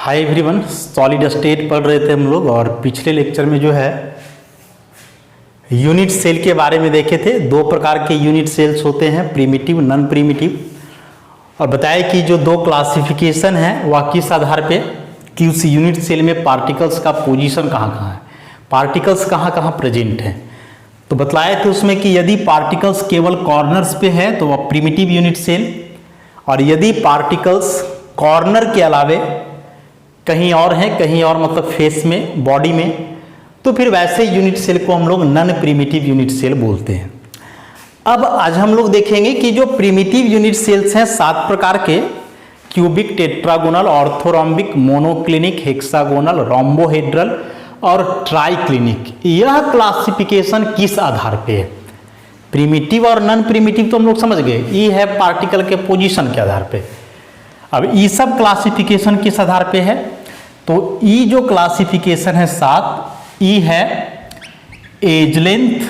Hi everyone, solid state पढ़ रहे थे हम लोग और पिछले लेक्चर में जो है यूनिट सेल के बारे में देखे थे। दो प्रकार के यूनिट सेल्स होते हैं, प्रिमिटिव, नॉन प्रिमिटिव, और बताया कि जो दो क्लासिफिकेशन है वह किस आधार पे कि उस यूनिट सेल में पार्टिकल्स का पोजीशन कहाँ कहाँ है, पार्टिकल्स कहाँ कहाँ प्रेजेंट हैं। तो बतलाए थे उसमें कि यदि पार्टिकल्स केवल कॉर्नर्स पे है तो वह प्रिमिटिव यूनिट सेल, और यदि पार्टिकल्स कॉर्नर के अलावे कहीं और हैं, कहीं और मतलब फेस में, बॉडी में, तो फिर वैसे यूनिट सेल को हम लोग नॉन प्रिमिटिव यूनिट सेल बोलते हैं। अब आज हम लोग देखेंगे कि जो प्रिमिटिव यूनिट सेल्स हैं 7 प्रकार के, cubic, tetragonal, orthorhombic, monoclinic, hexagonal, rhombohedral और ट्राइक्लिनिक, यह क्लासिफिकेशन किस आधार पे है? प्रिमिटिव और नॉन प्रिमिटिव तो हम लोग समझ गए, ई है पार्टिकल के पोजीशन के आधार पे। अब ई सब क्लासिफिकेशन किस आधार पे है? तो ई जो क्लासिफिकेशन है 7, ई है एज लेंथ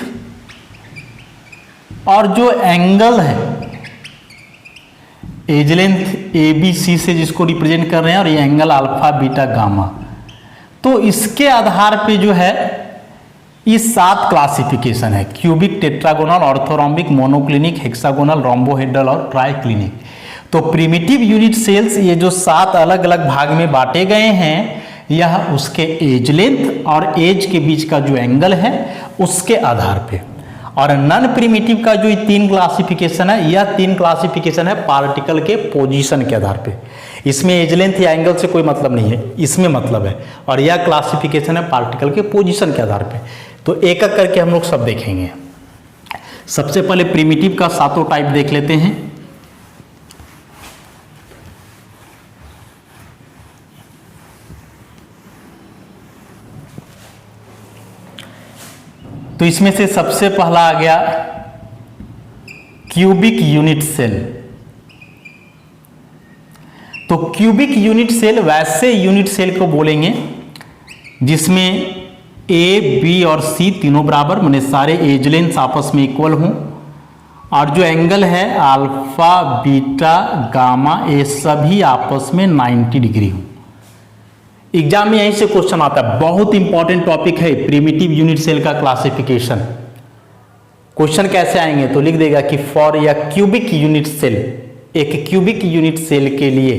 और जो एंगल है, edge length A B C से जिसको रिप्रेजेंट कर रहे हैं, और ये एंगल अल्फा बीटा गामा। तो इसके आधार पे जो है ये 7 क्लासिफिकेशन है, cubic, tetragonal, orthorhombic, monoclinic, hexagonal, rhombohedral और ट्राइक्लिनिक। तो प्रिमिटिव यूनिट सेल्स ये जो 7 अलग अलग भाग में बांटे गए हैं, यह उसके एज लेंथ और एज के बीच का जो एंगल है उसके आधार पे। और नॉन प्रिमिटिव का जो 3 क्लासिफिकेशन है, यह 3 क्लासिफिकेशन है पार्टिकल के पोजीशन के आधार पे। इसमें एज लेंथ या एंगल से कोई मतलब नहीं है, इसमें मतलब है, और यह क्लासिफिकेशन है पार्टिकल के पोजीशन के आधार पे। तो एक एक करके हम लोग सब देखेंगे। सबसे पहले प्रिमिटिव का 7 टाइप देख लेते हैं। तो इसमें से सबसे पहला आ गया क्यूबिक यूनिट सेल। तो क्यूबिक यूनिट सेल वैसे यूनिट सेल को बोलेंगे जिसमें ए, बी और सी तीनों बराबर, माने सारे एज लेंथ आपस में इक्वल हों, और जो एंगल है अल्फा बीटा गामा ये सभी आपस में 90 डिग्री हो। एग्जाम में यहीं से क्वेश्चन आता है, बहुत इंपॉर्टेंट टॉपिक है प्रिमिटिव यूनिट सेल का क्लासिफिकेशन। क्वेश्चन कैसे आएंगे तो लिख देगा कि फॉर या क्यूबिक यूनिट सेल, एक क्यूबिक यूनिट सेल के लिए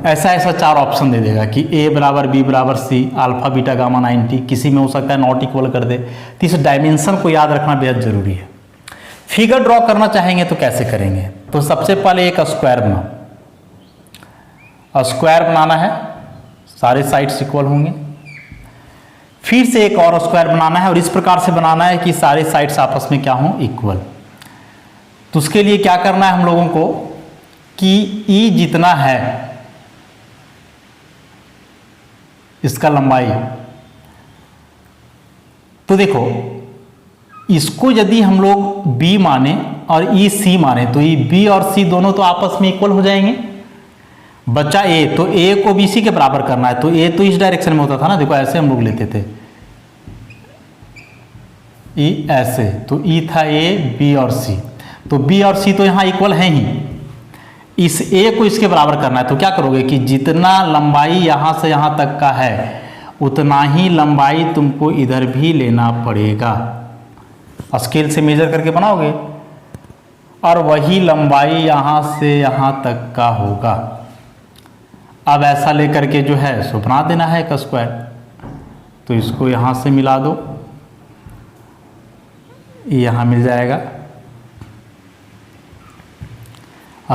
ऐसा ऐसा 4 ऑप्शन दे देगा कि ए बराबर बी बराबर सी, अल्फा बीटा गामा 90, किसी में हो सकता है नॉट इक्वल कर दे। तो इस डायमेंशन को याद रखना बेहद जरूरी है। फिगर ड्रॉ करना चाहेंगे तो कैसे करेंगे? तो सबसे पहले एक स्क्वायर बनाना है, सारे साइड्स इक्वल होंगे। फिर से एक और स्क्वायर बनाना है, और इस प्रकार से बनाना है कि सारे साइड्स आपस में क्या हों, इक्वल। तो उसके लिए क्या करना है हम लोगों को कि ई जितना है इसका लंबाई, तो देखो इसको यदि हम लोग बी माने और ई सी माने तो ये बी और सी दोनों तो आपस में इक्वल हो जाएंगे। बच्चा ए, तो ए को बी सी के बराबर करना है, तो ए तो इस डायरेक्शन में होता था ना, देखो ऐसे हम लोग लेते थे, ई ऐसे, तो ई था ए, बी और सी, तो बी और सी तो यहाँ इक्वल है ही। इस ए को इसके बराबर करना है, तो क्या करोगे कि जितना लंबाई यहाँ से यहाँ तक का है उतना ही लंबाई तुमको इधर भी लेना पड़ेगा। स्केल से मेजर करके बनाओगे, और वही लंबाई यहाँ से यहाँ तक का होगा। अब ऐसा लेकर के जो है सो बना देना है एक स्क्वायर। तो इसको यहाँ से मिला दो, यहाँ मिल जाएगा।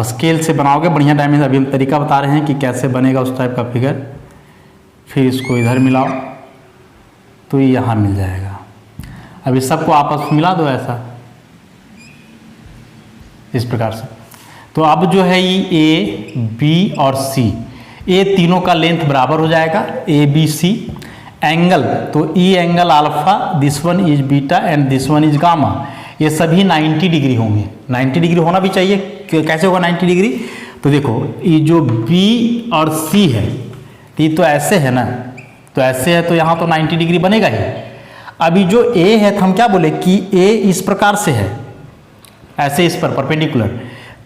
स्केल से बनाओगे बढ़िया डायमेंशन, अभी हम तरीका बता रहे हैं कि कैसे बनेगा उस टाइप का फिगर। फिर इसको इधर मिलाओ तो ये यहाँ मिल जाएगा। अब इस सबको आपस में मिला दो ऐसा, इस प्रकार से। तो अब जो है ये ए, बी और सी, ये तीनों का लेंथ बराबर हो जाएगा, ए बी सी। एंगल, तो ई angle alpha, this one is beta and this one is gamma, ये सभी 90 डिग्री होंगे। 90 डिग्री होना भी चाहिए। कैसे होगा 90 डिग्री? तो देखो ये जो बी और सी है, ये तो ऐसे है ना, तो ऐसे है तो यहाँ तो 90 डिग्री बनेगा ही। अभी जो ए है तो हम क्या बोले कि ए इस प्रकार से है, ऐसे इस पर परपेंडिकुलर,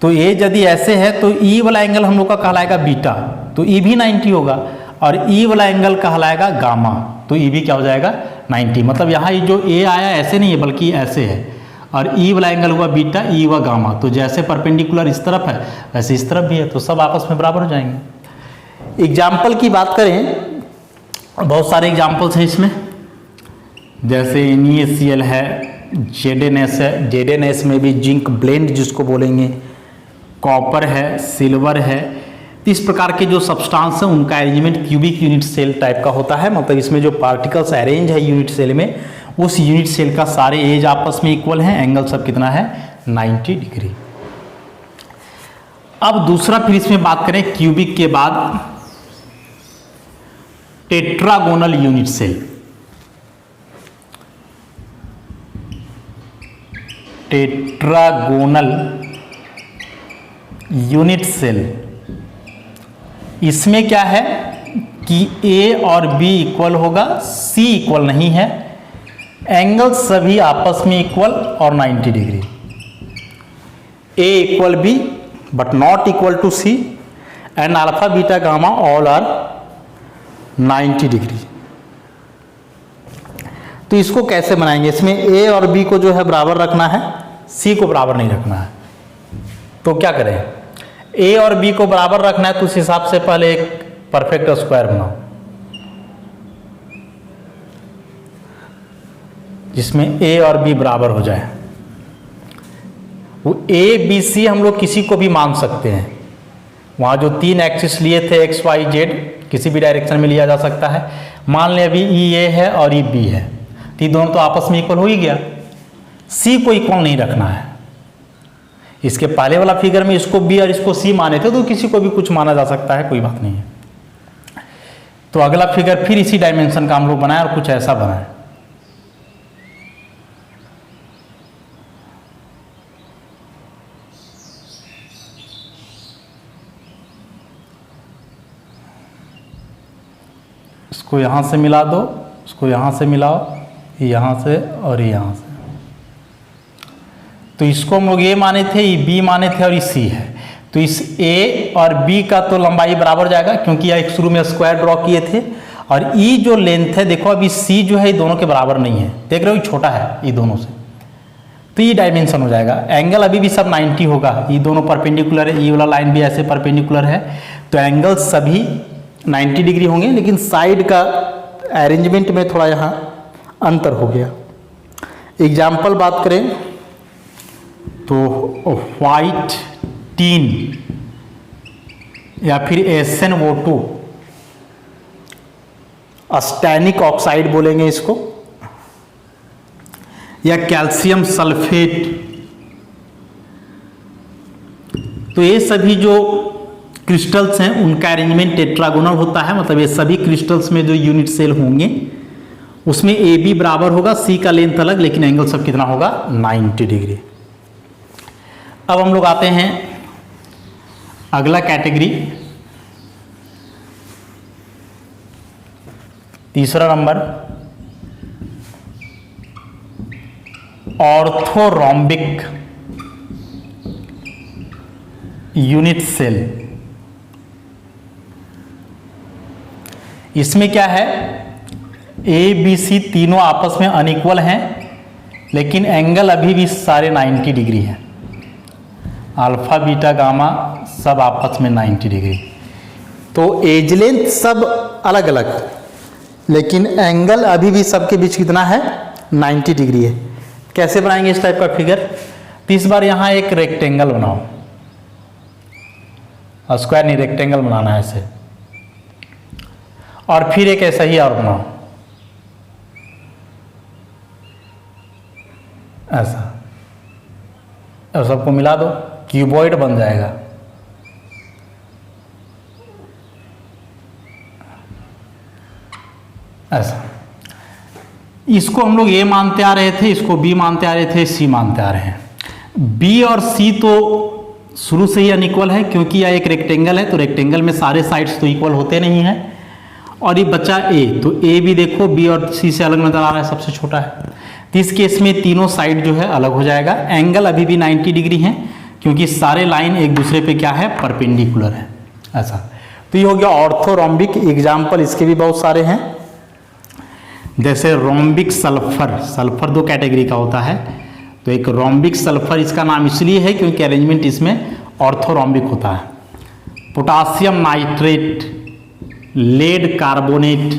तो ये यदि ऐसे है तो ई वाला एंगल हम लोग का कहलाएगा बीटा, तो ई भी 90 होगा। और ई वाला एंगल कहलाएगा गामा, तो ई भी क्या हो जाएगा 90। मतलब यहाँ ये जो ए आया ऐसे नहीं है बल्कि ऐसे है, और ई वाला एंगल हुआ बीटा, ई हुआ गामा। तो जैसे परपेंडिकुलर इस तरफ है वैसे इस तरफ भी है, तो सब आपस में बराबर हो जाएंगे। एग्जाम्पल की बात करें, बहुत सारे एग्जाम्पल्स हैं इसमें, जैसे NaCl है, ZnS है, ZnS में भी जिंक ब्लेंड जिसको बोलेंगे, कॉपर है, सिल्वर है। तो इस प्रकार के जो सब्सटेंस हैं उनका arrangement cubic unit cell type का होता है। मतलब इसमें जो पार्टिकल्स अरेंज है यूनिट सेल में, उस यूनिट सेल का सारे एज आपस में इक्वल है, एंगल सब कितना है 90 डिग्री। अब दूसरा फिर इसमें बात करें क्यूबिक के बाद, tetragonal unit cell. Tetragonal unit cell, इसमें क्या है कि A और B इक्वल होगा, C इक्वल नहीं है, एंगल सभी आपस में इक्वल और 90 degree. A equal B but not equal to C and alpha beta gamma all are 90 degree. तो इसको कैसे बनाएंगे? इसमें A और B को जो है बराबर रखना है, C को बराबर नहीं रखना है। तो क्या करें? A और B को बराबर रखना है तो उस हिसाब से पहले एक परफेक्ट स्क्वायर बनाओ, जिसमें A और B बराबर हो जाए। वो A B C हम लोग किसी को भी मान सकते हैं। वहाँ जो 3 एक्सिस लिए थे x y z, किसी भी डायरेक्शन में लिया जा सकता है। मान लें अभी E A है और E B है, तो ये दोनों तो आपस में इक्वल हो ही गया। C को इक्वल नहीं रखना है। इसके पहले वाला फिगर में इसको B और इसको C माने थे, तो किसी को भी कुछ माना जा सकता है, कोई बात नहीं है। तो अगला फिगर फिर इसी डायमेंशन का हम लोग बनाए और कुछ ऐसा बनाए। इसको यहाँ से मिला दो, इसको यहाँ से मिलाओ, यहाँ से और यहाँ से। तो इसको हम लोग A माने थे, ये B माने थे और ये C है। तो इस A और B का तो लंबाई बराबर जाएगा, क्योंकि यह एक शुरू में स्क्वायर ड्रॉ किए थे। और E जो लेंथ है, देखो अभी C जो है ये दोनों के बराबर नहीं है, देख रहे हो छोटा है ये दोनों से, तो ये डायमेंशन हो जाएगा। एंगल अभी भी सब 90 होगा, ये दोनों परपेंडिकुलर है, ये वाला लाइन भी ऐसे परपेंडिकुलर है, तो एंगल सभी 90 डिग्री होंगे, लेकिन साइड का अरेंजमेंट में थोड़ा यहाँ अंतर हो गया। एग्जाम्पल बात करें तो व्हाइट टीन या फिर SnO2, स्टैनिक ऑक्साइड बोलेंगे इसको, या कैल्शियम सल्फेट। तो ये सभी जो क्रिस्टल्स हैं उनका अरेंजमेंट टेट्रागोनल होता है। मतलब ये सभी क्रिस्टल्स में जो यूनिट सेल होंगे उसमें AB बराबर होगा, C का लेंथ अलग, लेकिन एंगल सब कितना होगा 90 डिग्री। अब हम लोग आते हैं अगला कैटेगरी, तीसरा नंबर, ऑर्थोरोम्बिक यूनिट सेल। इसमें क्या है, A B C तीनों आपस में अनइक्वल हैं, लेकिन एंगल अभी भी सारे 90 डिग्री हैं। अल्फा बीटा गामा सब आपस में 90 डिग्री। तो एज लेंथ सब अलग अलग, लेकिन एंगल अभी भी सबके बीच कितना है 90 डिग्री है। कैसे बनाएंगे इस टाइप का फिगर? तो इस बार यहाँ एक रेक्टेंगल बनाओ, स्क्वायर नहीं रेक्टेंगल बनाना है ऐसे, और फिर एक ऐसा ही और बनाओ ऐसा, और सबको मिला दो, क्यूबॉइड बन जाएगा। ऐसा, इसको हम लोग A मानते आ रहे थे, इसको B मानते आ रहे थे, C मानते आ रहे हैं। B और C तो शुरू से ही अनइक्वल है, क्योंकि यह एक रेक्टेंगल है, तो रेक्टेंगल में सारे साइड्स तो इक्वल होते नहीं हैं। और ये बचा A, तो A भी देखो B और C से अलग नजर आ रहा है, सबसे छोटा है। तो इस केस में तीनों साइड जो है अलग हो जाएगा। एंगल अभी भी 90 डिग्री है, क्योंकि सारे लाइन एक दूसरे पे क्या है परपेंडिकुलर है। ऐसा, तो ये हो गया ऑर्थोरोम्बिक। एग्जाम्पल इसके भी बहुत सारे हैं, जैसे रोम्बिक सल्फर। सल्फर दो कैटेगरी का होता है, तो एक रोम्बिक सल्फर, इसका नाम इसलिए है क्योंकि अरेंजमेंट इसमें ऑर्थोरोम्बिक होता है। पोटासियम नाइट्रेट, लेड कार्बोनेट,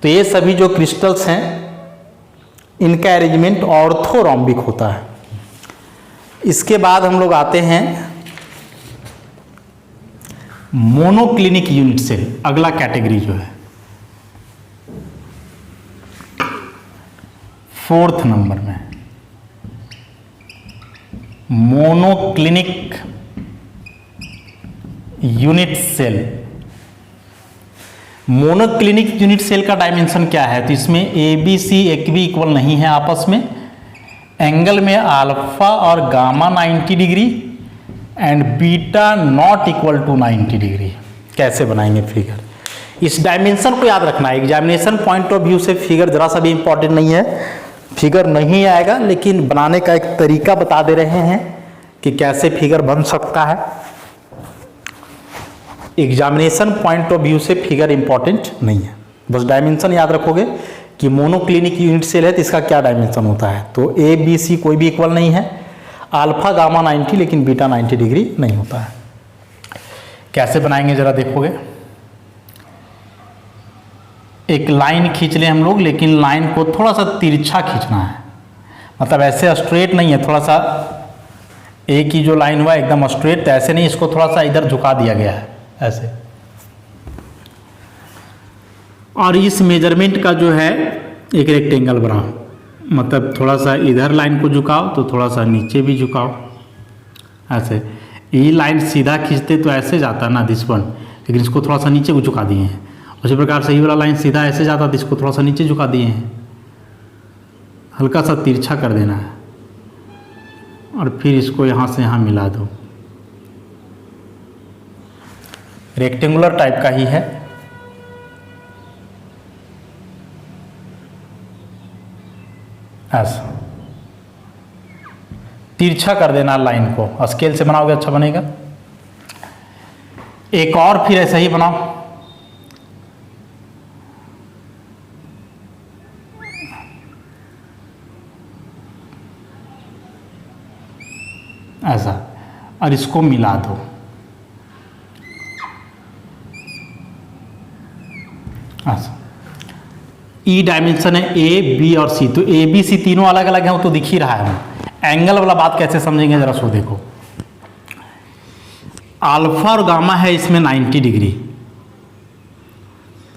तो ये सभी जो क्रिस्टल्स हैं इनका अरेंजमेंट ऑर्थोरोम्बिक होता है। इसके बाद हम लोग आते हैं मोनोक्लिनिक यूनिट सेल, अगला कैटेगरी जो है 4th नंबर में monoclinic unit cell. Monoclinic unit cell का डायमेंशन क्या है? तो इसमें ए बी सी एक भी इक्वल नहीं है आपस में, एंगल में अल्फा और gamma 90 degree and beta not equal to 90 degree. कैसे बनाएंगे फिगर? इस डायमेंशन को याद रखना है। एग्जामिनेशन पॉइंट ऑफ व्यू से फिगर जरा सा भी इंपॉर्टेंट नहीं है, फिगर नहीं आएगा, लेकिन बनाने का एक तरीका बता दे रहे हैं कि कैसे फिगर बन सकता है। एग्जामिनेशन पॉइंट ऑफ व्यू से फिगर इंपॉर्टेंट नहीं है, बस डायमेंशन याद रखोगे कि मोनोक्लिनिक यूनिट सेल है तो इसका क्या डायमेंशन होता है। तो ए बी सी कोई भी इक्वल नहीं है, अल्फा गामा 90 लेकिन बीटा 90 डिग्री नहीं होता है। कैसे बनाएंगे जरा देखोगे। एक लाइन खींच लें हम लोग, लेकिन लाइन को थोड़ा सा तिरछा खींचना है, मतलब ऐसे स्ट्रेट नहीं है, थोड़ा सा एक ही जो लाइन हुआ एकदम स्ट्रेट, तो ऐसे नहीं, इसको थोड़ा सा इधर झुका दिया गया है ऐसे। और इस मेजरमेंट का जो है एक रेक्टेंगल बनाओ, मतलब थोड़ा सा इधर लाइन को झुकाओ तो थोड़ा सा नीचे भी झुकाओ ऐसे। ये लाइन सीधा खींचते तो ऐसे जाता ना दिस वन, लेकिन इसको थोड़ा सा नीचे को झुका दिए हैं। उसी प्रकार से ये वाला लाइन सीधा ऐसे जाता तो इसको थोड़ा सा नीचे झुका दिए हैं, हल्का सा तिरछा कर देना है और फिर इसको यहाँ से यहाँ मिला दो। रेक्टेंगुलर टाइप का ही है। ऐसा तिरछा कर देना लाइन को, स्केल से बनाओगे अच्छा बनेगा। एक और फिर ऐसा ही बनाओ, ऐसा, और इसको मिला दो। ऐसा ई डायमेंशन है ए बी और सी, तो ए बी सी तीनों अलग अलग हैं, वो तो दिख ही रहा है। एंगल वाला बात कैसे समझेंगे जरा सो देखो। अल्फा और गामा है इसमें 90 डिग्री,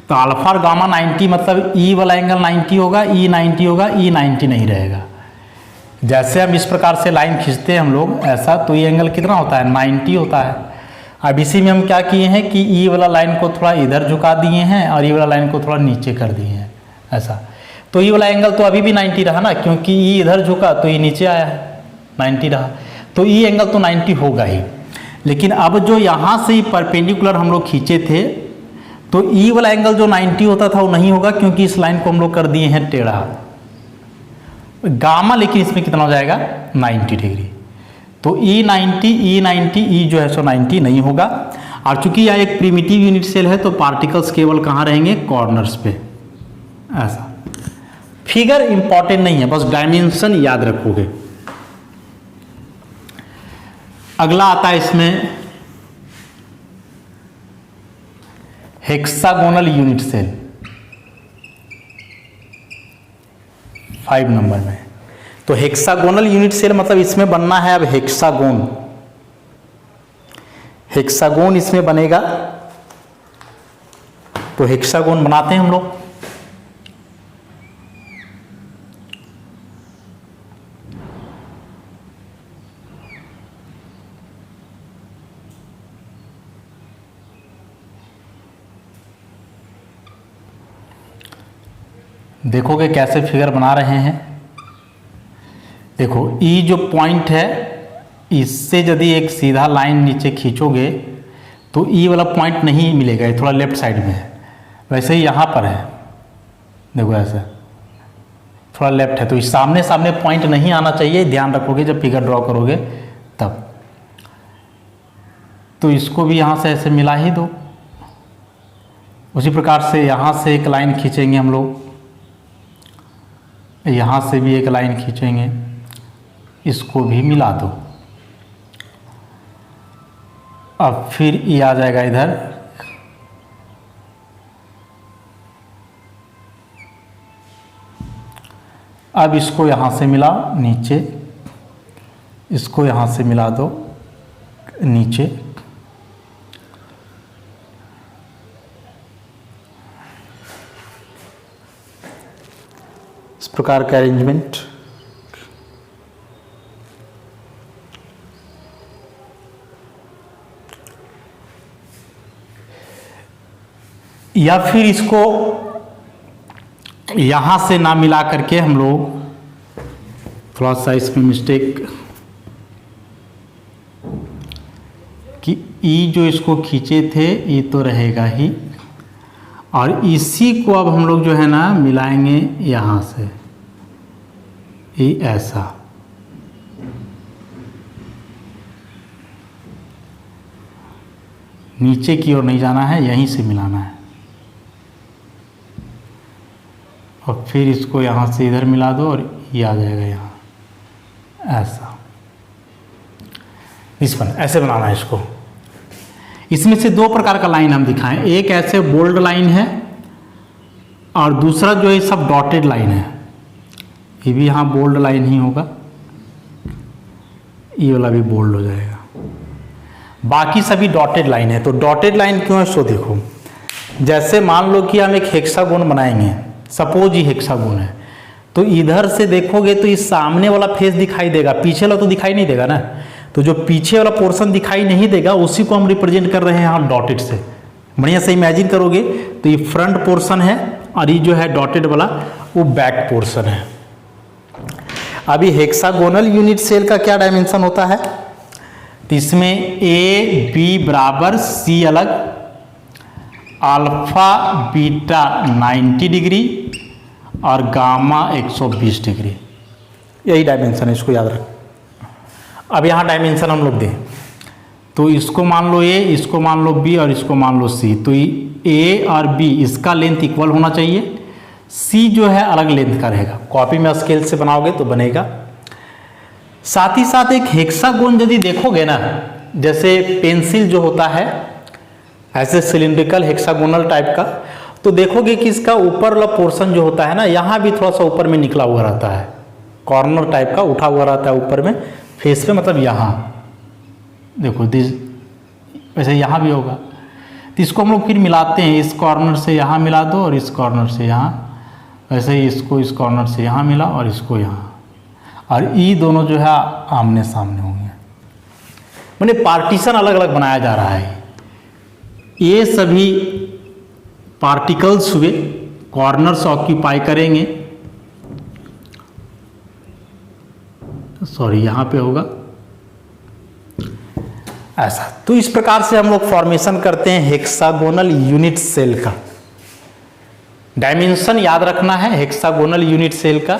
तो अल्फा और गामा 90 मतलब ई वाला एंगल 90 होगा, ई 90 होगा, ई 90 नहीं रहेगा। जैसे हम इस प्रकार से लाइन खींचते हैं हम लोग ऐसा, तो ये एंगल कितना होता है? 90 होता है। अब इसी में हम क्या किए हैं कि ई वाला लाइन को थोड़ा इधर झुका दिए हैं और ई वाला लाइन को थोड़ा नीचे कर दिए हैं ऐसा। तो ई वाला एंगल तो अभी भी 90 रहा ना, क्योंकि ई इधर झुका तो ई नीचे आया है, 90 रहा, तो ई एंगल तो 90 होगा ही। लेकिन अब जो यहाँ से परपेंडिकुलर हम लोग खींचे थे, तो ई वाला एंगल जो 90 होता था वो नहीं होगा, क्योंकि इस लाइन को हम लोग कर दिए हैं टेढ़ा। गामा लेकिन इसमें कितना हो जाएगा? 90 डिग्री। तो ई 90 ई जो है सो 90 नहीं होगा। और चूंकि यह एक प्रिमिटिव यूनिट सेल है तो पार्टिकल्स केवल कहाँ रहेंगे? कॉर्नर्स पे ऐसा। फिगर इंपॉर्टेंट नहीं है, बस डायमेंशन याद रखोगे। अगला आता है इसमें हेक्सागोनल यूनिट सेल 5 नंबर में। तो हेक्सागोनल यूनिट सेल मतलब इसमें बनना है अब हेक्सागोन। हेक्सागोन इसमें बनेगा, तो हेक्सागोन बनाते हैं हम लोग। देखोगे कैसे फिगर बना रहे हैं। देखो ई जो पॉइंट है, इससे यदि एक सीधा लाइन नीचे खींचोगे तो ई वाला पॉइंट नहीं मिलेगा, ये थोड़ा लेफ्ट साइड में है। वैसे ही यहाँ पर है, देखो ऐसा थोड़ा लेफ्ट है, तो इस सामने सामने पॉइंट नहीं आना चाहिए, ध्यान रखोगे जब फिगर ड्रॉ करोगे तब। तो इसको भी यहाँ से ऐसे मिला ही दो, उसी प्रकार से यहाँ से एक लाइन खींचेंगे हम लोग, यहाँ से भी एक लाइन खींचेंगे, इसको भी मिला दो। अब फिर ये आ जाएगा इधर, अब इसको यहाँ से मिला नीचे, इसको यहाँ से मिला दो नीचे, इस प्रकार का अरेंजमेंट। या फिर इसको यहाँ से ना मिला करके हम लोग थोड़ा सा इसमें मिस्टेक कि ई जो इसको खींचे थे ये तो रहेगा ही, और इसी को अब हम लोग जो है ना मिलाएंगे यहाँ से, ये ऐसा। नीचे की ओर नहीं जाना है, यहीं से मिलाना है। और फिर इसको यहाँ से इधर मिला दो और ये आ जाएगा यहाँ, ऐसा। इस पर ऐसे बनाना है इसको। इसमें से दो प्रकार का लाइन हम दिखाएं, एक ऐसे बोल्ड लाइन है और दूसरा जो है सब डॉटेड लाइन है। ये भी यहाँ बोल्ड लाइन ही होगा, ये वाला भी बोल्ड हो जाएगा, बाकी सभी डॉटेड लाइन है। तो डॉटेड लाइन क्यों है सो देखो, जैसे मान लो कि हम एक हेक्सागोन बनाएंगे, सपोज ये हेक्सागोन है, तो इधर से देखोगे तो इस सामने वाला फेस दिखाई देगा, पीछे वाला तो दिखाई नहीं देगा ना। तो जो पीछे वाला पोर्शन दिखाई नहीं देगा उसी को हम रिप्रेजेंट कर रहे हैं यहाँ डॉटेड से। बढ़िया से इमेजिन करोगे तो ये फ्रंट पोर्शन है और ये जो है डॉटेड वाला वो बैक पोर्शन है। अभी हेक्सागोनल यूनिट सेल का क्या डायमेंशन होता है, तो इसमें ए बी बराबर सी अलग, अल्फा बीटा 90 डिग्री और गामा 120 डिग्री, यही डायमेंशन है, इसको याद रख। अब यहाँ डायमेंशन हम लोग दें तो इसको मान लो ए, इसको मान लो बी और इसको मान लो सी। तो ए और बी इसका लेंथ इक्वल होना चाहिए, सी जो है अलग लेंथ का रहेगा। कॉपी में स्केल से बनाओगे तो बनेगा। साथ ही साथ एक हेक्सागोन यदि देखोगे ना, जैसे पेंसिल जो होता है ऐसे सिलिंड्रिकल हेक्सागोनल टाइप का, तो देखोगे कि इसका ऊपर वाला पोर्शन जो होता है ना, यहाँ भी थोड़ा सा ऊपर में निकला हुआ रहता है, कॉर्नर टाइप का उठा हुआ रहता है ऊपर में फेस पे, मतलब यहाँ देखो दिस, वैसे यहाँ भी होगा। तो इसको हम लोग फिर मिलाते हैं, इस कॉर्नर से यहाँ मिला दो और इस कॉर्नर से यहाँ, वैसे ही इसको इस कॉर्नर से यहाँ मिला और इसको यहाँ, और ये दोनों जो है आमने सामने होंगे। मैंने पार्टीशन अलग अलग बनाया जा रहा है। ये सभी पार्टिकल्स हुए, कॉर्नर्स ऑक्यूपाई करेंगे, सॉरी यहाँ पे होगा ऐसा। तो इस प्रकार से हम लोग फॉर्मेशन करते हैं हेक्सागोनल यूनिट सेल का। डायमेंशन याद रखना है हेक्सागोनल यूनिट सेल का।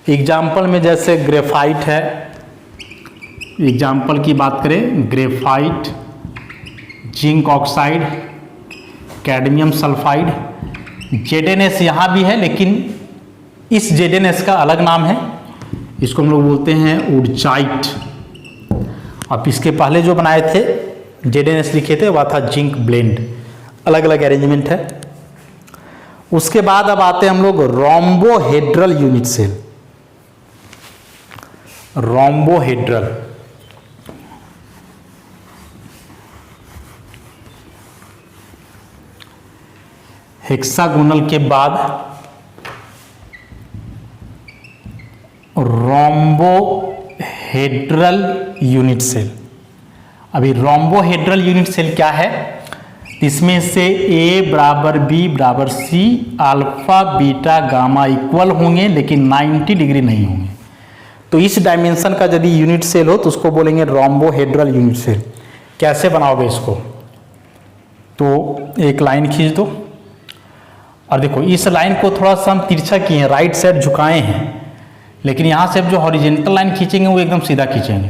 एग्जाम्पल में जैसे ग्रेफाइट है, एग्जाम्पल की बात करें, graphite, zinc oxide, cadmium sulphide, Z N S यहाँ भी है, लेकिन इस जेडेनएस का अलग नाम है, इसको हम लोग बोलते हैं उडजाइट। अब इसके पहले जो बनाए थे जेडेनएस लिखे थे वह था जिंक ब्लेंड, अलग अलग अरेंजमेंट है। उसके बाद अब आते हैं हम लोग rhombohedral unit cell. Rhombohedral, hexagonal के बाद रोम्बोहेड्रल यूनिट सेल। अभी रोम्बोहेड्रल यूनिट सेल क्या है, इसमें से ए बराबर बी बराबर C, alpha beta gamma equal होंगे लेकिन 90 डिग्री नहीं होंगे। तो इस डायमेंशन का यदि यूनिट सेल हो तो उसको बोलेंगे रोम्बोहेड्रल यूनिट सेल। कैसे बनाओगे इसको, तो एक लाइन खींच दो और देखो इस लाइन को थोड़ा सा हम तिरछा किए हैं, राइट साइड झुकाए हैं, लेकिन यहाँ से अब जो हॉरिजेंटल लाइन खींचेंगे वो एकदम सीधा खींचेंगे।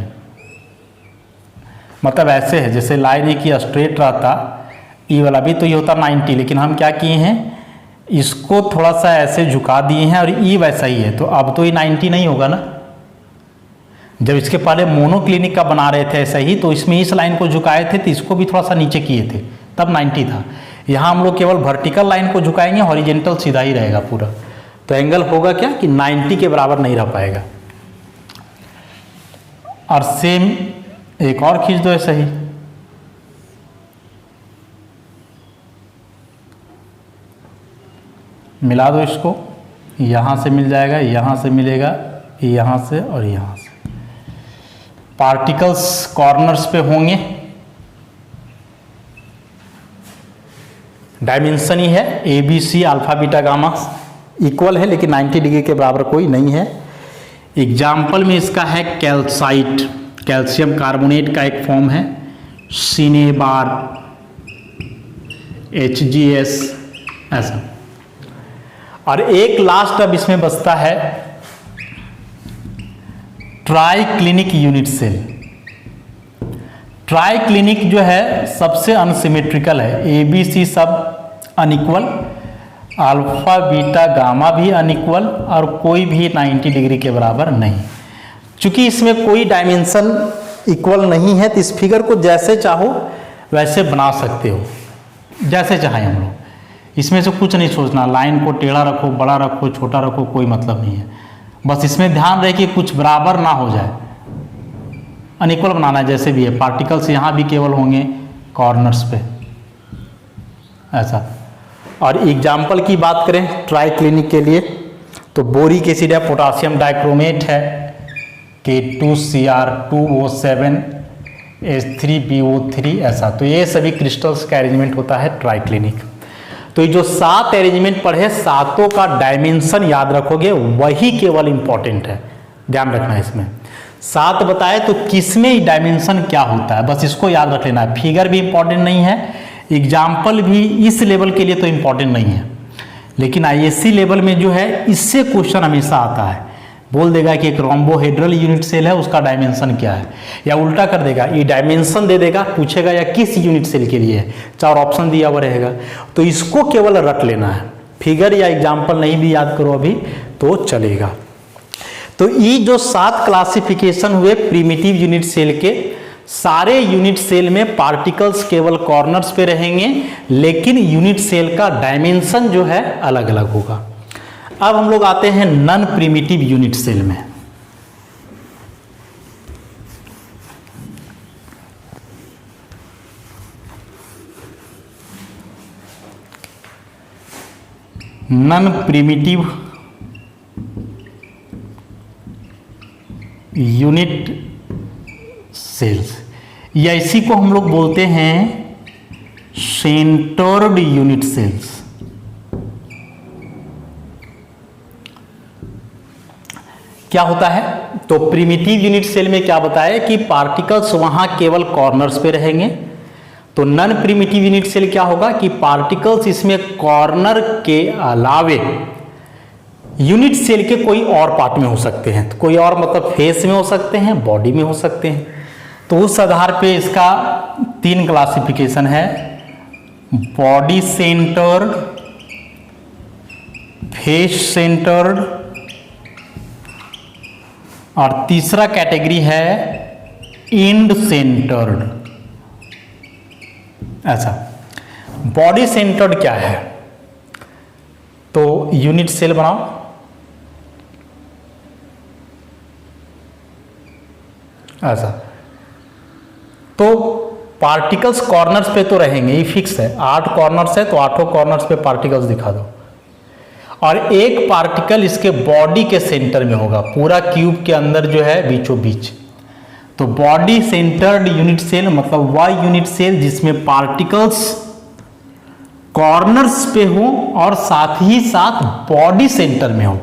मतलब ऐसे है जैसे लाइन एक ही स्ट्रेट रहता, ई वाला भी तो ये होता 90, लेकिन हम क्या किए हैं, इसको थोड़ा सा ऐसे झुका दिए हैं और ई वैसा ही है, तो अब तो ये 90 नहीं होगा ना। जब इसके पहले मोनोक्लिनिक का बना रहे थे ऐसा ही, तो इसमें इस लाइन को झुकाए थे तो इसको भी थोड़ा सा नीचे किए थे, तब 90 था। यहाँ हम लोग केवल वर्टिकल लाइन को झुकाएंगे, हॉरिजेंटल सीधा ही रहेगा पूरा, तो एंगल होगा क्या कि 90 के बराबर नहीं रह पाएगा। और सेम एक और खींच दो ऐसा ही, मिला दो इसको, यहाँ से मिल जाएगा, यहाँ से मिलेगा, यहाँ से और यहाँ से। पार्टिकल्स कॉर्नर्स पे होंगे, डायमेंशन ही है A B C alpha beta gamma equal है, लेकिन 90 डिग्री के बराबर कोई नहीं है। एग्जाम्पल में इसका है कैल्साइट, कैल्शियम कार्बोनेट का एक फॉर्म है, सिनेबार, HgS ऐसा। और एक लास्ट अब इसमें बचता है ट्राइक्लिनिक यूनिट सेल। ट्राइक्लिनिक जो है सबसे अनसिमेट्रिकल है, ए बी सी सब अनइक्वल, अल्फा बीटा गामा भी अनइक्वल, और कोई भी 90 डिग्री के बराबर नहीं। चूंकि इसमें कोई डायमेंशन इक्वल नहीं है, तो इस फिगर को जैसे चाहो वैसे बना सकते हो, जैसे चाहें हम लोग। इसमें से कुछ नहीं सोचना, लाइन को टेढ़ा रखो, बड़ा रखो, छोटा रखो, कोई मतलब नहीं है। बस इसमें ध्यान रहे कि कुछ बराबर ना हो जाए, अनइक्वल बनाना है जैसे भी है। पार्टिकल्स यहाँ भी केवल होंगे कॉर्नर्स पे ऐसा। और एग्जाम्पल की बात करें ट्राइक्लिनिक के लिए, तो बोरिक एसिड है, पोटासियम डाइक्रोमेट है, K2Cr2O7 H3BO3 ऐसा। तो ये सभी क्रिस्टल्स का अरेंजमेंट होता है ट्राइक्लिनिक। तो ये जो 7 अरेंजमेंट पढ़े, सातों का डायमेंशन याद रखोगे, वही केवल इंपॉर्टेंट है, ध्यान रखना है। इसमें 7 बताए तो किसमें डायमेंशन क्या होता है, बस इसको याद रख लेना है। फिगर भी इंपॉर्टेंट नहीं है, एग्जाम्पल भी इस लेवल के लिए तो इंपॉर्टेंट नहीं है, लेकिन आईएससी लेवल में जो है इससे क्वेश्चन हमेशा आता है। बोल देगा कि एक रोम्बोहेड्रल यूनिट सेल है, उसका डायमेंशन क्या है, या उल्टा कर देगा, ये डायमेंशन दे देगा, पूछेगा या किस यूनिट सेल के लिए है, 4 ऑप्शन दिया हुआ रहेगा। तो इसको केवल रट लेना है, फिगर या एग्जाम्पल नहीं भी याद करो अभी तो चलेगा। तो ये जो 7 क्लासिफिकेशन हुए प्रिमिटिव यूनिट सेल के, सारे यूनिट सेल में पार्टिकल्स केवल कॉर्नर्स पे रहेंगे, लेकिन यूनिट सेल का डायमेंशन जो है अलग अलग होगा। अब हम लोग आते हैं नॉन प्रिमिटिव यूनिट सेल में। नॉन प्रिमिटिव यूनिट सेल्स, या इसी को हम लोग बोलते हैं सेंटर्ड यूनिट सेल्स। क्या होता है, तो प्रिमिटिव यूनिट सेल में क्या बताया कि पार्टिकल्स वहां केवल कॉर्नर्स पे रहेंगे। तो नॉन प्रिमिटिव यूनिट सेल क्या होगा कि पार्टिकल्स इसमें कॉर्नर के अलावे यूनिट सेल के कोई और पार्ट में हो सकते हैं। तो कोई और मतलब फेस में हो सकते हैं, बॉडी में हो सकते हैं। तो उस आधार पे इसका 3 क्लासिफिकेशन है, बॉडी सेंटर्ड, फेस सेंटर्ड, और तीसरा कैटेगरी है एंड सेंटर्ड ऐसा। बॉडी सेंटर्ड क्या है, तो यूनिट सेल बनाओ, ऐसा। तो पार्टिकल्स कॉर्नर्स पे तो रहेंगे, ये फिक्स है, 8 कॉर्नर्स है तो 8 कॉर्नर्स पे पार्टिकल्स दिखा दो, और एक पार्टिकल इसके बॉडी के सेंटर में होगा, पूरा क्यूब के अंदर जो है बीचों बीच। तो बॉडी सेंटर्ड यूनिट सेल मतलब वह यूनिट सेल जिसमें पार्टिकल्स कॉर्नर्स पे हो और साथ ही साथ बॉडी सेंटर में हो।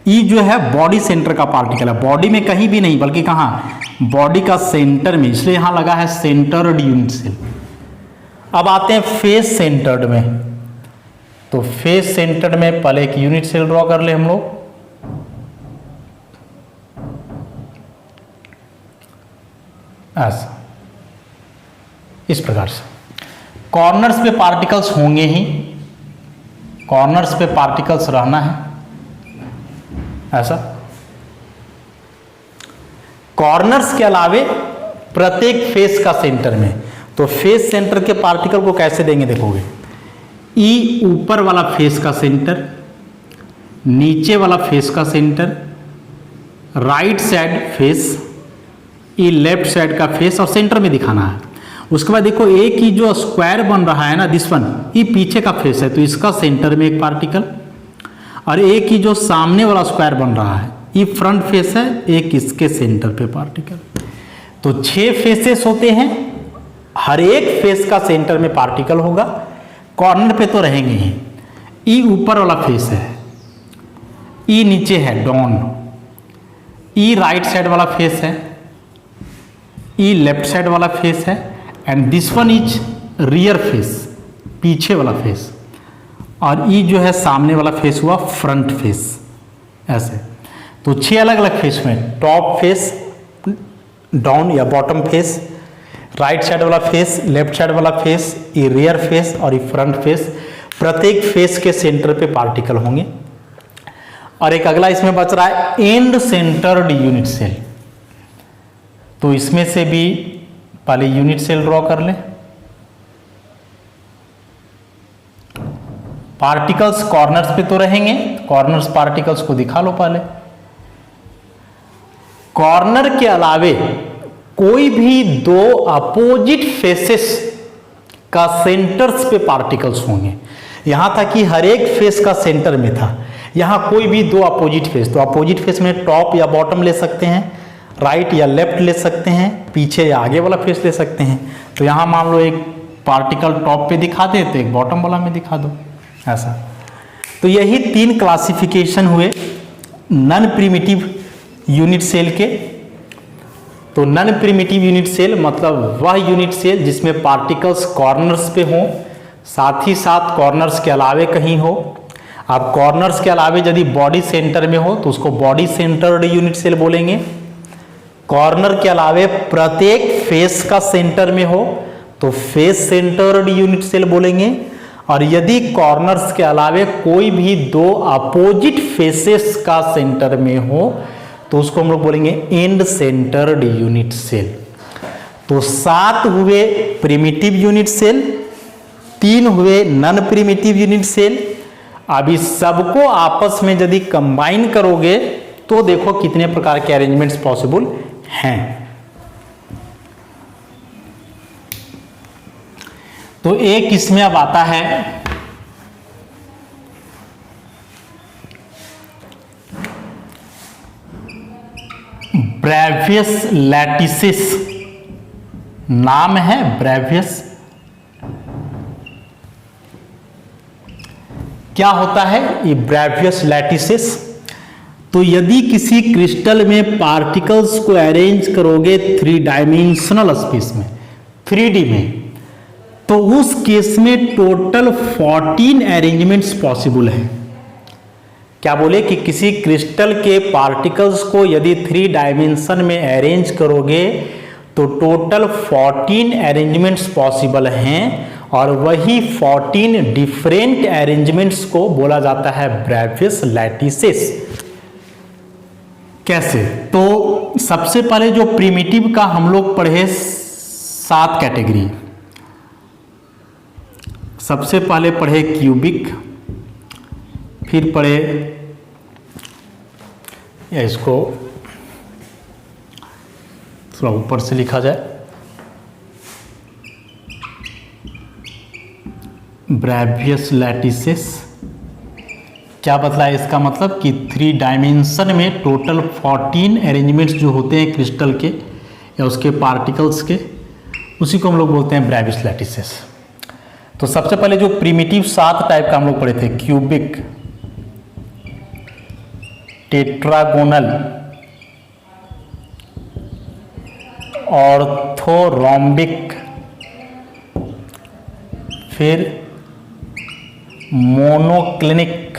ई जो है बॉडी सेंटर का पार्टिकल है, बॉडी में कहीं भी नहीं बल्कि कहाँ, बॉडी का सेंटर में, इसलिए यहां लगा है सेंटर्ड यूनिट सेल। अब आते हैं फेस सेंटर्ड में। तो फेस सेंटर्ड में पहले एक यूनिट सेल ड्रॉ कर ले हम लोग, ऐसा, इस प्रकार से। कॉर्नर्स पे पार्टिकल्स होंगे ही, कॉर्नर्स पे पार्टिकल्स रहना है ऐसा। कॉर्नर्स के अलावे प्रत्येक फेस का सेंटर में, तो फेस सेंटर के पार्टिकल को कैसे देंगे देखोगे, ई ऊपर वाला फेस का सेंटर, नीचे वाला फेस का सेंटर, राइट साइड फेस, ई लेफ्ट साइड का फेस और सेंटर में दिखाना है। उसके बाद देखो एक ही जो स्क्वायर बन रहा है ना, दिस वन, ये पीछे का फेस है तो इसका सेंटर में एक पार्टिकल, और एक ही जो सामने वाला स्क्वायर बन रहा है ये फ्रंट फेस है, एक इसके सेंटर पे पार्टिकल। तो 6 फेसेस होते हैं, हर एक फेस का सेंटर में पार्टिकल होगा, कॉर्नर पे तो रहेंगे ही। ई ऊपर वाला फेस है, ई नीचे है डॉन, ई राइट साइड वाला फेस है, ई लेफ्ट साइड वाला फेस है, and this one is rear face, पीछे वाला फेस, और ई जो है सामने वाला फेस हुआ फ्रंट फेस ऐसे। तो 6 अलग अलग फेस में, टॉप फेस, डाउन या बॉटम फेस, राइट साइड वाला फेस, लेफ्ट साइड वाला फेस, ये रियर फेस और ये फ्रंट फेस, प्रत्येक फेस के सेंटर पे पार्टिकल होंगे। और एक अगला इसमें बच रहा है एंड सेंटर्ड यूनिट सेल, तो इसमें से भी पहले यूनिट सेल ड्रॉ कर लें। पार्टिकल्स कॉर्नर्स पे तो रहेंगे, कॉर्नर्स पार्टिकल्स को दिखा लो पहले। कॉर्नर के अलावे कोई भी 2 अपोजिट फेसेस का सेंटर्स पे पार्टिकल्स होंगे। यहां था कि हर एक फेस का सेंटर में था, यहां कोई भी 2 अपोजिट फेस, तो अपोजिट फेस में टॉप या बॉटम ले सकते हैं, राइट या लेफ्ट ले सकते हैं, पीछे या आगे वाला फेस ले सकते हैं। तो यहां मान लो एक पार्टिकल टॉप पे दिखा दे तो एक बॉटम वाला में दिखा दो ऐसा। तो यही 3 क्लासिफिकेशन हुए नॉन प्रिमिटिव यूनिट सेल के। तो नॉन प्रिमिटिव यूनिट सेल मतलब वह यूनिट सेल जिसमें पार्टिकल्स कॉर्नर्स पे हों, साथ ही साथ कॉर्नर्स के अलावे कहीं हो। अब कॉर्नर्स के अलावे यदि बॉडी सेंटर में हो तो उसको बॉडी सेंटर्ड यूनिट सेल बोलेंगे। कॉर्नर के अलावे प्रत्येक फेस का सेंटर में हो तो फेस सेंटर्ड यूनिट सेल बोलेंगे। और यदि कॉर्नर्स के अलावे कोई भी 2 अपोजिट फेसेस का सेंटर में हो तो उसको हम लोग बोलेंगे एंड सेंटर्ड यूनिट सेल। तो 7 हुए प्रिमिटिव यूनिट सेल, 3 हुए नॉन प्रिमिटिव यूनिट सेल। अब इस सबको आपस में यदि कंबाइन करोगे तो देखो कितने प्रकार के अरेंजमेंट्स पॉसिबल हैं। तो एक इसमें अब आता है ब्रेवियस लैटिसेस, नाम है ब्रेवियस। क्या होता है ये ब्रेवियस लैटिसेस? तो यदि किसी क्रिस्टल में पार्टिकल्स को अरेंज करोगे 3 डायमेंशनल स्पेस में, 3D में, तो उस केस में टोटल 14 अरेंजमेंट्स पॉसिबल है। क्या बोले कि किसी क्रिस्टल के पार्टिकल्स को यदि 3 डायमेंशन में अरेंज करोगे तो टोटल 14 अरेंजमेंट्स पॉसिबल हैं, और वही 14 डिफरेंट अरेंजमेंट्स को बोला जाता है ब्रेवियस लैटिसेस। कैसे? तो सबसे पहले जो प्रिमिटिव का हम लोग पढ़े 7 कैटेगरी। सबसे पहले पढ़े क्यूबिक, फिर पढ़े, या इसको थोड़ा ऊपर से लिखा जाए, ब्रेवियस लैटिसेस। क्या बतला है इसका मतलब कि 3 डायमेंशन में टोटल 14 अरेंजमेंट्स जो होते हैं क्रिस्टल के या उसके पार्टिकल्स के, उसी को हम लोग बोलते हैं ब्रेवियस लैटिसेस। तो सबसे पहले जो प्रिमिटिव 7 टाइप का हम लोग पढ़े थे, क्यूबिक, टेट्रागोनल, ऑर्थोरोम्बिक, फिर मोनोक्लिनिक,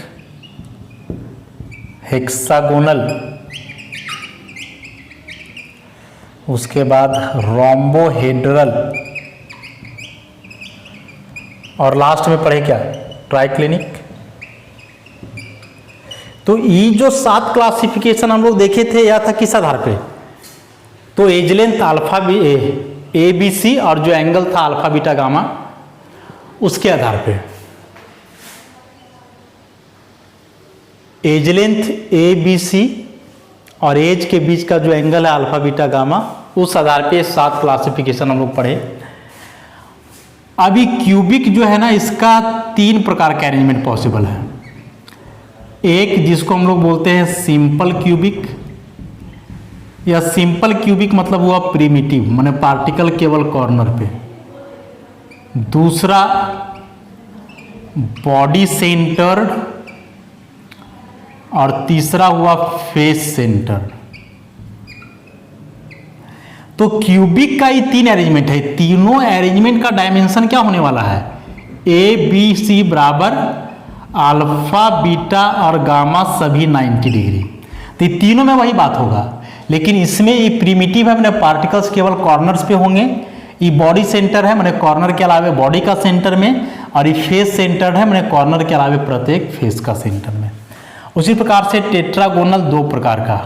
हेक्सागोनल, उसके बाद रोम्बोहेड्रल, और लास्ट में पढ़े क्या, ट्राइक्लिनिक। तो ये जो 7 क्लासिफिकेशन हम लोग देखे थे यह था किस आधार पे, तो edge length alpha B A B C और जो एंगल था अल्फा बीटा गामा उसके आधार पे। Edge length A B C और एज के बीच का जो एंगल है अल्फा बीटा गामा, उस आधार पे 7 क्लासिफिकेशन हम लोग पढ़े। अभी क्यूबिक जो है ना, इसका 3 प्रकार का अरेंजमेंट पॉसिबल है। एक जिसको हम लोग बोलते हैं सिंपल क्यूबिक, या सिंपल क्यूबिक मतलब हुआ प्रिमिटिव, माने पार्टिकल केवल कॉर्नर पे। दूसरा बॉडी सेंटर्ड, और तीसरा हुआ फेस सेंटर्ड। तो क्यूबिक का ये 3 अरेंजमेंट है। तीनों अरेंजमेंट का डायमेंशन क्या होने वाला है, ए बी सी बराबर अल्फा बीटा और गामा सभी 90 डिग्री। तो ये तीनों में वही बात होगा, लेकिन इसमें ये प्रिमिटिव है, मैंने पार्टिकल्स केवल कॉर्नर्स पे होंगे। ये बॉडी सेंटर है, मैंने कॉर्नर के अलावे बॉडी का सेंटर में, और ये फेस सेंटर है, मैंने कॉर्नर के अलावे प्रत्येक फेस का सेंटर में। उसी प्रकार से टेट्रागोनल 2 प्रकार का,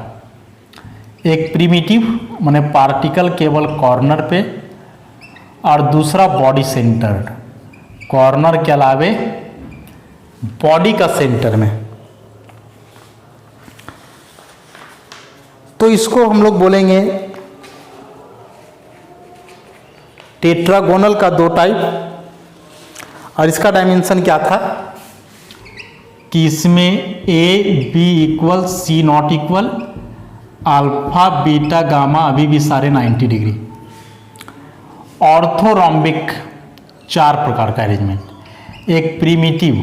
एक प्रिमिटिव माने पार्टिकल केवल कॉर्नर पे, और दूसरा बॉडी सेंटर्ड, कॉर्नर के अलावे बॉडी का सेंटर में। तो इसको हम लोग बोलेंगे टेट्रागोनल का 2 टाइप। और इसका डायमेंशन क्या था कि इसमें A B equal C not equal alpha beta gamma अभी भी सारे 90 डिग्री। ऑर्थोरोम्बिक 4 प्रकार का अरेंजमेंट, एक प्रिमिटिव,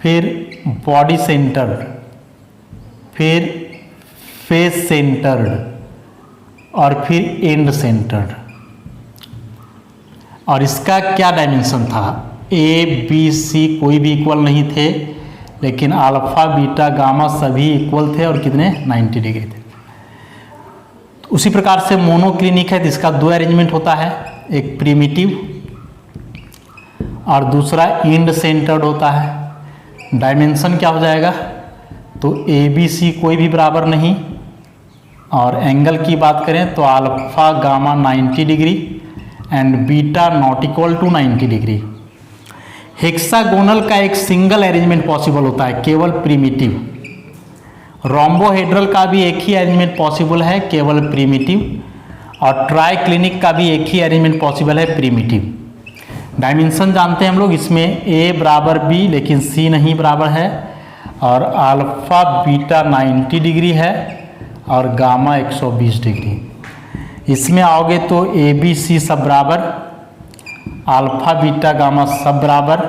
फिर बॉडी सेंटर्ड, फिर फेस सेंटर्ड, और फिर एंड सेंटर्ड। और इसका क्या डायमेंशन था, ए बी सी कोई भी इक्वल नहीं थे, लेकिन अल्फा बीटा गामा सभी इक्वल थे और कितने 90 डिग्री थे। उसी प्रकार से मोनोक्लिनिक है, तो इसका 2 अरेंजमेंट होता है, एक प्रिमिटिव और दूसरा एंड सेंटर्ड होता है। डायमेंशन क्या हो जाएगा, तो ए बी सी कोई भी बराबर नहीं, और एंगल की बात करें तो alpha gamma 90 degree and beta not equal to 90 degree. Hexagonal का एक सिंगल अरेंजमेंट पॉसिबल होता है, केवल प्रिमिटिव। रोम्बोहेड्रल का भी एक ही अरेंजमेंट पॉसिबल है, केवल प्रिमिटिव। और ट्राइक्लिनिक का भी एक ही अरेंजमेंट पॉसिबल है, प्रिमिटिव। डायमेंशन जानते हैं हम लोग, इसमें ए बराबर बी लेकिन सी नहीं बराबर है, और अल्फा बीटा 90 डिग्री है और गामा 120 डिग्री। इसमें आओगे तो ए बी सी सब बराबर, अल्फा बीटा गामा सब बराबर,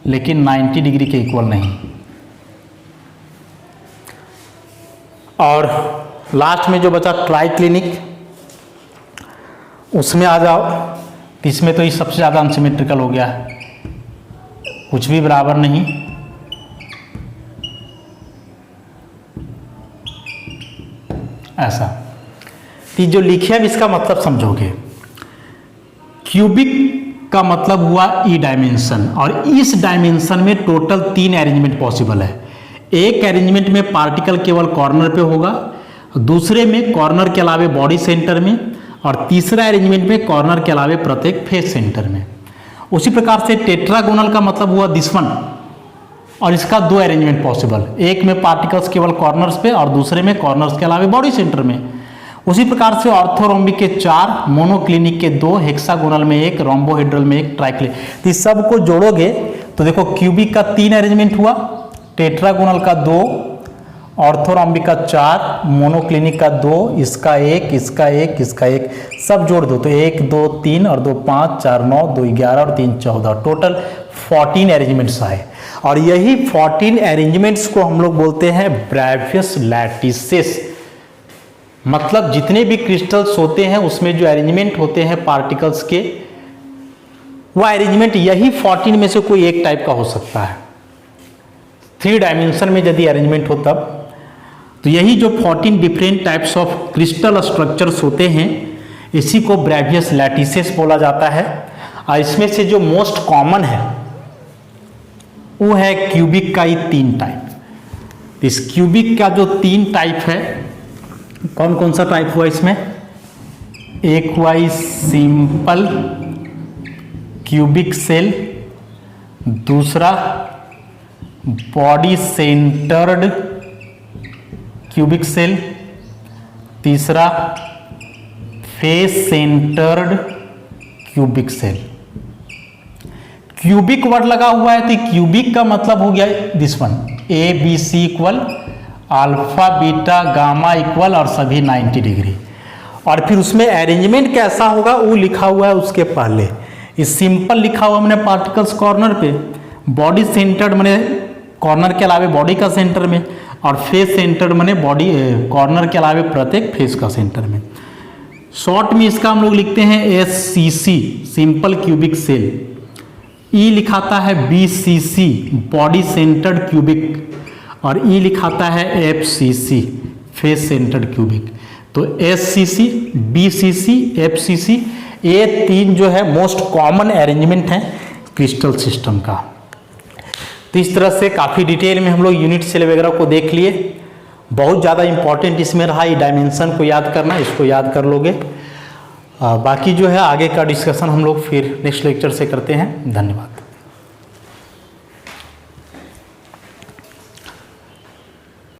लेकिन 90 डिग्री के इक्वल नहीं। और लास्ट में जो बचा ट्राइक्लिनिक, उसमें आ जाओ, इसमें तो ये सबसे ज़्यादा अनसिमेट्रिकल हो गया है, कुछ भी बराबर नहीं। ऐसा तो जो लिखे अब इसका मतलब समझोगे। क्यूबिक का मतलब हुआ ई डायमेंशन, और इस डायमेंशन में टोटल 3 अरेंजमेंट पॉसिबल है। एक अरेंजमेंट में पार्टिकल केवल कॉर्नर पे होगा, दूसरे में कॉर्नर के अलावे बॉडी सेंटर में, और तीसरा अरेंजमेंट में कॉर्नर के अलावे प्रत्येक फेस सेंटर में। उसी प्रकार से टेट्रागोनल का मतलब हुआ दिस वन, और इसका 2 अरेंजमेंट पॉसिबल, एक में पार्टिकल्स केवल कॉर्नर्स पे और दूसरे में कॉर्नर्स के अलावे बॉडी सेंटर में। उसी प्रकार से ऑर्थोरोम्बिक के 4, मोनोक्लिनिक के 2, हेक्सागोनल में 1, रोम्बोहेड्रल में 1, ट्राइक्लिनिक। तो इस सब को जोड़ोगे तो देखो क्यूबिक का 3 अरेंजमेंट हुआ, टेट्रागोनल का 2, ऑर्थोरोम्बिक का 4, मोनोक्लिनिक का 2, इसका 1, इसका 1, इसका 1, सब जोड़ दो तो 1 2 3 और 2 5 4 9 2 11 और 3 14, टोटल 14 अरेंजमेंट्स आए। और यही 14 अरेंजमेंट्स को हम लोग बोलते हैं ब्रेवियस लैटिसेस। मतलब जितने भी क्रिस्टल्स होते हैं उसमें जो अरेंजमेंट होते हैं पार्टिकल्स के, वह अरेंजमेंट यही 14 में से कोई एक टाइप का हो सकता है। 3 डायमेंशन में यदि अरेंजमेंट हो तब, तो यही जो 14 different types of crystal structures होते हैं, इसी को ब्रेवियस लैटिसेस बोला जाता है। और इसमें से जो मोस्ट कॉमन है वो है क्यूबिक का ही 3 टाइप। इस क्यूबिक का जो 3 टाइप है, कौन कौन सा टाइप हुआ इसमें? एक हुआ सिंपल क्यूबिक सेल, दूसरा बॉडी सेंटर्ड क्यूबिक सेल, तीसरा face centred cubic cell. Cubic word लगा हुआ है तो क्यूबिक का मतलब हो गया this one, A B C equal alpha beta gamma equal और सभी 90 डिग्री। और फिर उसमें अरेंजमेंट कैसा होगा वो लिखा हुआ है उसके पहले। इस सिंपल लिखा हुआ मैंने पार्टिकल्स कॉर्नर पे, बॉडी सेंटर्ड मैंने कॉर्नर के अलावे बॉडी का सेंटर में, और फेस सेंटर्ड मैंने बॉडी कॉर्नर के अलावे प्रत्येक फेस का सेंटर में। शॉर्ट में इसका हम लोग लिखते हैं SCC सिंपल क्यूबिक सेल, ई लिखाता है BCC बॉडी सेंटर्ड क्यूबिक, और ई लिखाता है FCC फेस सेंटर्ड क्यूबिक। तो SCC, BCC, FCC ये 3 जो है मोस्ट कॉमन अरेंजमेंट है क्रिस्टल सिस्टम का। तो इस तरह से काफ़ी डिटेल में हम लोग यूनिट सेल वगैरह को देख लिए। बहुत ज़्यादा इंपॉर्टेंट इसमें रहा ये डायमेंशन को याद करना, इसको याद कर लोगे। बाकी जो है आगे का डिस्कशन हम लोग फिर नेक्स्ट लेक्चर से करते हैं। धन्यवाद।